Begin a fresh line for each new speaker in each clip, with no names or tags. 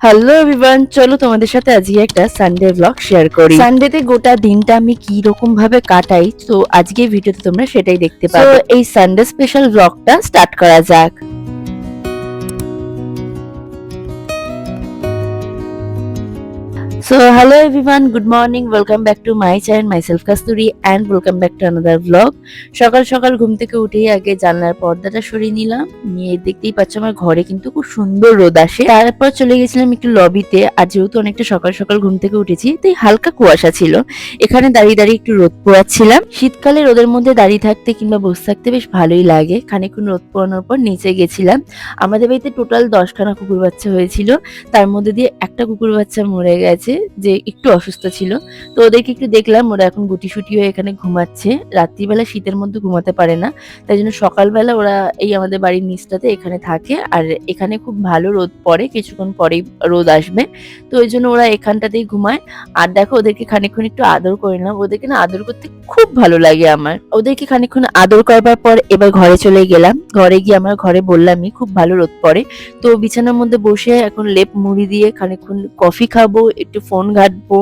Hello everyone, চলো তোমাদের সাথে আজকে একটা সানডে ব্লগ শেয়ার করি। সানডেতে গোটা দিনটা আমি কি রকম ভাবে কাটাই, তো আজকে ভিডিওতে তোমরা সেটাই দেখতে পাবে। তো এই সানডে স্পেশাল ব্লগটা স্টার্ট করা যাক। So hello everyone, good morning, welcome back to my channel, myself Kasturi and welcome back to another vlog. সকাল সকাল ঘুম থেকে উঠেই আগে জানলার পর্দাটা সরিয়ে নিলাম, নিয়ে দেখতেই পাচ্ছ আমার ঘরে কিন্তু খুব সুন্দর রোদ আসে। তারপর চলে গেছিলাম একটু লবিতে, আর যেহেতু অনেকটা সকাল সকাল ঘুম থেকে উঠেছি তাই হালকা কুয়াশা ছিল, এখানে দাঁড়িয়ে দাঁড়িয়ে একটু রোদ পোয়াচ্ছিলাম। শীতকালে রোদের মধ্যে দাঁড়িয়ে থাকতে কিংবা বসে থাকতে বেশ ভালোই লাগে। খানিকক্ষণ রোদ পোয়ানোর পর নিচে গেছিলাম। আমাদের বাড়িতে টোটাল 10খানা কুকুর বাচ্চা হয়েছিল, তার মধ্যে দিয়ে একটা কুকুর বাচ্চা মরে গেছে যে একটু অসুস্থ ছিল। তো ওদেরকে একটু দেখলাম, ওরা এখন গুটিসুটি হয়ে এখানে ঘুমাচ্ছে। রাত্রিবেলা শীতের মধ্যে ঘুমাতে পারে না, তাই জন্য সকালবেলা ওরা এই আমাদের বাড়ির নিচটাতে এখানে থাকে। আর এখানে খুব ভালো রোদ পড়ে, কিছুক্ষণ পরেই রোদ আসবে, তো ওই জন্য ওরা এখানটাতেই ঘুমায়। আর দেখো ওদেরকে খানিকক্ষণ একটু আদর করে নিলাম, ওদেরকে না আদর করতে খুব ভালো লাগে আমার। ওদেরকে খানিকক্ষণ আদর করবার পর এবার ঘরে চলে গেলাম। ঘরে গিয়ে আমার ঘরে বললামই খুব ভালো রোদ পড়ে, তো বিছানার মধ্যে বসে এখন লেপ মুড়ি দিয়ে খানিকক্ষণ কফি খাবো, একটু ফোন ঘাঁটবো,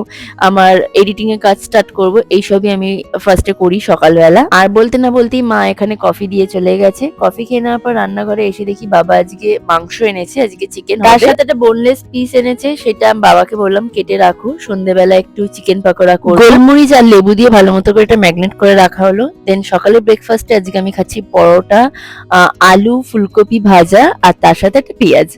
আমার এডিটিং এর কাজ স্টার্ট করব। এইসবই আমি ফার্স্টে করি সকালবেলা। আর বলতে না বলতেই মা এখানে কফি দিয়ে চলে গেছে। কফি খেয়ে নেওয়ার পর রান্নাঘরে এসে দেখি বাবা আজকে মাংস এনেছে, আজকে চিকেন, তার সাথে একটা বোনলেস পিস এনেছে, সেটা বাবাকে বললাম কেটে রাখো, সন্ধ্যেবেলা একটু চিকেন পাকোড়া করবো। গোলমরিচ আর লেবু দিয়ে ভালো মতো করে এটা ম্যাগনেট করে রাখা হলো। দেন সকালে ব্রেকফাস্টে আজকে আমি খাচ্ছি পরোটা, আলু ফুলকপি ভাজা আর তার সাথে একটা পেঁয়াজ।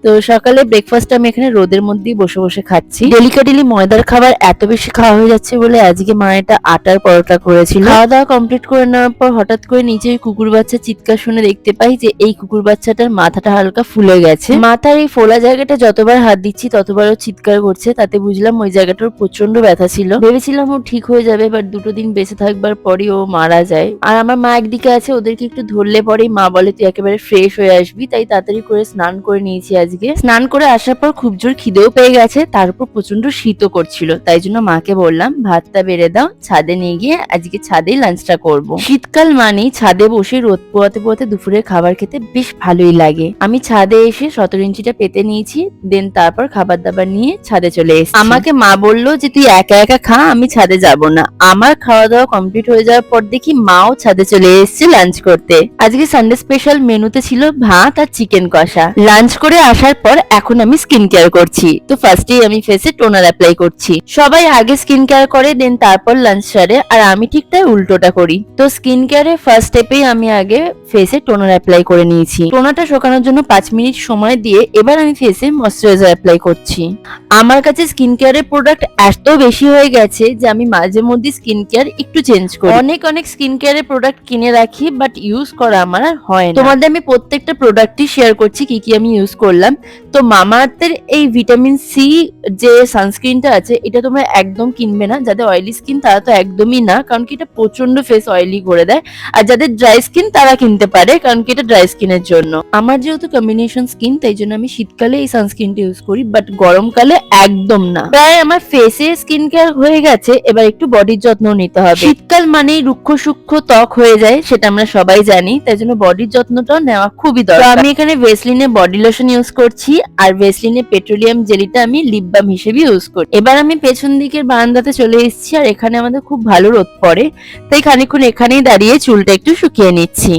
তো সকালে ব্রেকফাস্ট আমি এখানে রোদের মধ্যেই বসে বসে খাচ্ছি। ডেলিকাটেলি ময়দার খাবার এত বেশি খাওয়া হয়ে যাচ্ছে বলে আজকে মা এটা আটার পরোটা করেছিল। খাওয়া দাওয়া কমপ্লিট করে নেওয়ার পর হঠাৎ করে নিচে কুকুর বাচ্চা চিৎকার শুনে দেখতে পাই যে এই কুকুর বাচ্চাটার মাথাটা হালকা ফুলে গেছে। মাথার এই ফোলা জায়গাটা যতবার হাত দিচ্ছি ততবার ও চিৎকার করছে, তাতে বুঝলাম ওই জায়গাটার প্রচন্ড ব্যথা ছিল। ভেবেছিলাম ও ঠিক হয়ে যাবে, বাট 2টো দিন বেঁচে থাকবার পরই ও মারা যায়। আর আমার মা একদিকে আছে, ওদেরকে একটু ধরলে পরেই মা বলে তুই একেবারে ফ্রেশ হয়ে আসবি, তাই তাড়াতাড়ি করে স্নান করে নিয়েছি। আজকে স্নান করে আসার পর খুব জোর খিদেও পেয়ে গেছে, তার উপর প্রচন্ড শীতও করছিল, তাই জন্য মাকে বললাম ভাতটা বেড়ে দাও, ছাদে নিয়ে গিয়ে আজকে ছাদেই লাঞ্চটা করব। শীতকাল মানেই ছাদে বসে রোদ পোয়াতে পোয়াতে দুপুরের খাবার খেতে বেশ ভালোই লাগে। আমি ছাদে এসে 17 ইঞ্চিটা পেতে নিয়েছি, দেন তারপর খাবার দাবার নিয়ে ছাদে চলে এসেছি। আমাকে মা বললো যে তুই একা একা খা, আমি ছাদে যাব না। আমার খাওয়া দাওয়া কমপ্লিট হয়ে যাওয়ার পর দেখি মাও ছাদে চলে এসেছে লাঞ্চ করতে। আজকে সানডে স্পেশাল মেনুতে ছিল ভাত আর চিকেন কষা। লাঞ্চ করে আসার পর এখন আমি স্কিন কেয়ার করছি। তো ফার্স্টেই আমি ফেসে টোনার অ্যাপ্লাই করছি। সবাই আগে স্কিন কেয়ার করে, দেন তারপর লাঞ্চ সারে, আর আমি ঠিক তাই উল্টোটা করি। তো স্কিন কেয়ারের ফার্স্ট স্টেপেই আমি আগে ফেসে টোনার অ্যাপ্লাই করে নিয়েছি। টোনারটা শুকানোর জন্য 5 মিনিট সময় দিয়ে এবার আমি ফেসে ময়শ্চারাইজার অ্যাপ্লাই করছি। আমার কাছে স্কিন কেয়ারের প্রোডাক্ট এত বেশি হয়ে গেছে যে আমি মাঝে মধ্যে স্কিন কেয়ার একটু চেঞ্জ করি। অনেক স্কিন কেয়ারের প্রোডাক্ট কিনে রাখি, বাট ইউজ করা আমার আর হয় না। তোমাদের আমি প্রত্যেকটা প্রোডাক্টই শেয়ার করছি কি কি আমি ইউজ করলাম। তো মামাআর্থের এই ভিটামিন সি যে সানস্ক্রিনটা আছে, এটা তোমরা একদম কিনবে না। যাদের অয়েলি স্কিন তারা তো একদমই না, কারণ কি এটা প্রচন্ড ফেস অয়েলি করে দেয়। আর যাদের ড্রাই স্কিন তারা কিনতে পারে, কারণ কি এটা ড্রাই স্কিনের জন্য। আমার যেহেতু কম্বিনেশন স্কিন, তাই জন্য আমি শীতকালে এই সানস্ক্রিনটা ইউজ করি, বাট গরমকালে একদম না। প্রায় আমার ফেসে স্কিন কেয়ার হয়ে গেছে, এবার একটু বডির যত্ন নিতে হবে। শীতকাল মানেই রুক্ষ সূক্ষ্ম ত্বক হয়ে যায়, সেটা আমরা সবাই জানি, তাই জন্য বডির যত্নটাও নেওয়া খুবই দরকার। আমি এখানে ভেসলিনের বডি লোশন ইউজ করছি, আর ভেসলিনের পেট্রোলিয়াম জেলিটা আমি লিপ বাম হিসেবে ইউজ করি। এবার আমি পেছন দিকের বারান্দাতে চলে এসেছি, আর এখানে আমাদের খুব ভালো রোদ পড়ে, তাই খানিকক্ষণ এখানেই দাঁড়িয়ে চুলটা একটু শুকিয়ে নিচ্ছি।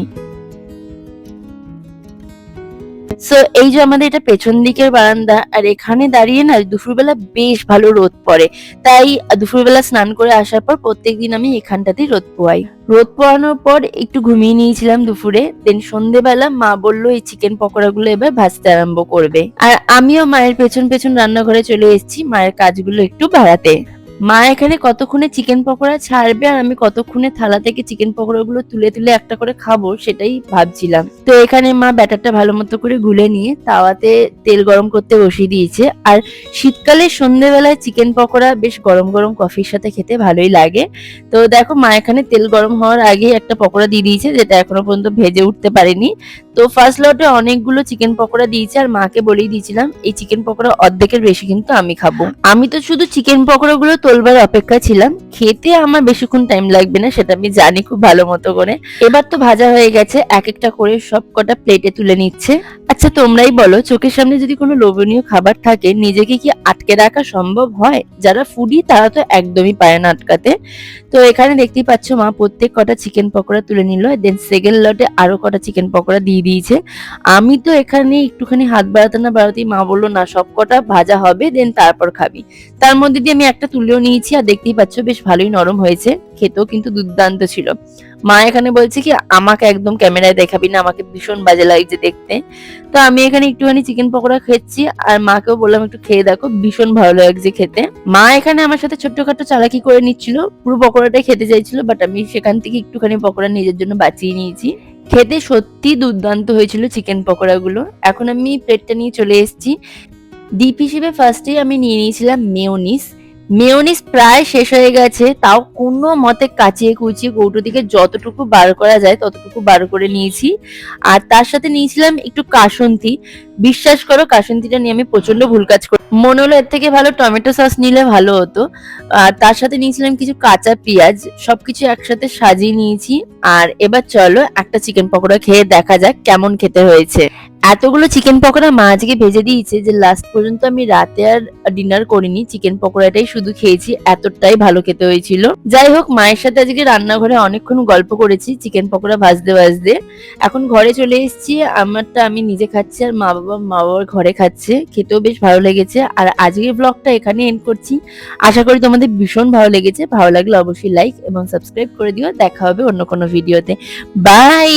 সো এই যে আমাদের এটা পেছন দিকের বারান্দা, আর এখানে দাঁড়িয়ে না দুপুরবেলা বেশ ভালো রোদ পড়ে, তাই দুপুরবেলা স্নান করে আসার পর প্রত্যেকদিন আমি এখানটাতেই রোদ পোয়াই। রোদ পোয়ানোর পর একটু ঘুমিয়ে নিয়েছিলাম দুপুরে। দেন সন্ধ্যেবেলা মা বললো এই চিকেন পকোড়া গুলো এবার ভাজতে আরম্ভ করবে, আর আমিও মায়ের পেছন পেছন রান্নাঘরে চলে এসেছি মায়ের কাজগুলো একটু বাড়াতে। মা এখানে কতক্ষণে চিকেন পকোড়া ছাড়বে আর আমি কতক্ষণে থালা থেকে চিকেন পকোড়া গুলো তুলে তুলে একটা করে খাবো সেটাই ভাবছিলাম। তো এখানে মা ব্যাটারটা ভালো মতো করে গুলে নিয়ে তাওয়াতে তেল গরম করতে বসিয়ে দিয়েছে। আর শীতকালে সন্ধ্যেবেলায় চিকেন পকোড়া বেশ গরম গরম কফির সাথে খেতে ভালোই লাগে। তো দেখো মা এখানে তেল গরম হওয়ার আগেই একটা পকোড়া দিয়ে দিয়েছে, যেটা এখনো পর্যন্ত ভেজে উঠতে পারেনি। তো ফার্স্ট লটে অনেকগুলো চিকেন পকোড়া দিয়েছে, আর মাকে বলেই দিয়েছিলাম এই চিকেন পকোড়া অর্ধেকের বেশি কিন্তু আমি খাবো। আমি তো শুধু চিকেন পকোড়া গুলো তোলবার অপেক্ষা ছিলাম। খেতে আমার বেশিক্ষণ টাইম লাগবে না, সেটা আমি জানি খুব ভালো মতো করে। এবার তো ভাজা হয়ে গেছে, এক একটা করে সব কটা প্লেটে তুলে নিচ্ছে। আচ্ছা তোমরাই বলো, চোখের সামনে যদি কোনো লোভনীয় খাবার থাকে নিজেকে কি আটকে রাখা সম্ভব হয়? যারা ফুডি তারা তো একদমই পারে না আটকাতে। তো এখানে দেখতেই পাচ্ছ মা প্রত্যেক কটা চিকেন পকোড়া তুলে নিল, দেন সেকেন্ড লটে আরো কটা চিকেন পকোড়া দিয়ে দিয়েছে। আমি তো এখানে একটুখানি হাত বাড়াতে না বাড়াতেই মা বললো না সব কটা ভাজা হবে দেন তারপর খাবি। তার মধ্যে দিয়ে আমি একটা তুলেও নিয়েছি, আর দেখতেই পাচ্ছ বেশ ভালোই নরম হয়েছে, খেতেও কিন্তু দুর্দান্ত ছিল। মা এখানে বলছে কি আমাকে একদম ক্যামেরায় দেখাবি না, আমাকে ভীষণ বাজে লাগছে দেখতে। তো আমি এখানে একটুখানি চিকেন পকোড়া খেয়েছি, আর মাকেও বললাম একটু খেয়ে দেখো, ভীষণ ভালো লাগছে খেতে। মা এখানে আমার সাথে ছোট্টখাটো চালাকি করে নিচ্ছিল, পুরো পকোড়াটাই খেতে চাইছিল, বাট আমি সেখান থেকে একটুখানি পকোড়া নিজের জন্য বাঁচিয়ে নিয়েছি। খেতে সত্যি দুর্দান্ত হয়েছিল চিকেন পকোড়া গুলো। এখন আমি প্লেটটা নিয়ে চলে এসেছি। ডিপ হিসেবে ফার্স্টেই আমি নিয়ে নিয়েছিলাম মেয়োনিজ। মেয়োনিজ প্রায় শেষ হয়ে গেছে, তাও কোনো মতে কাচিয়ে কুচিয়ে কৌটো থেকে যতটুকু বার করা যায় ততটুকু বার করে নিয়েছি। আর তার সাথে নিয়েছিলাম একটু কাসুন্দি। বিশ্বাস করো কাসুন্দিটা নিয়ে আমি প্রচন্ড ভুল কাজ করি, মনে হলো এর থেকে ভালো টমেটো সস নিলে ভালো হতো। আর তার সাথে নিয়েছিলাম কিছু কাঁচা পেঁয়াজ, সবকিছু একসাথে সাজিয়ে নিয়েছি। আর এবার চলো একটা চিকেন পকোড়া খেয়ে দেখা যাক কেমন খেতে হয়েছে। এতগুলো চিকেন পকোড়া মা আজকে ভেজে দিয়েছে যে লাস্ট পর্যন্ত আমি রাতে আর ডিনার করিনি, চিকেন পকোড়াটাই শুধু খেয়েছি, এতটাই ভালো খেতে হয়েছিল। যাই হোক, মায়ের সাথে আজকে রান্নাঘরে অনেকক্ষণ গল্প করেছি চিকেন পকোড়া ভাজতে ভাজতে। এখন ঘরে চলে এসেছি, আমারটা আমি নিজে খাচ্ছি আর মা বাবার ঘরে খাচ্ছে, খেতেও বেশ ভালো লেগেছে। আর আজকের ব্লগটা এখানে এন্ড করছি। আশা করি তোমাদের ভীষণ ভালো লেগেছে, ভালো লাগলে অবশ্যই লাইক এবং সাবস্ক্রাইব করে দিও। দেখা হবে অন্য কোনো ভিডিওতে। বাই।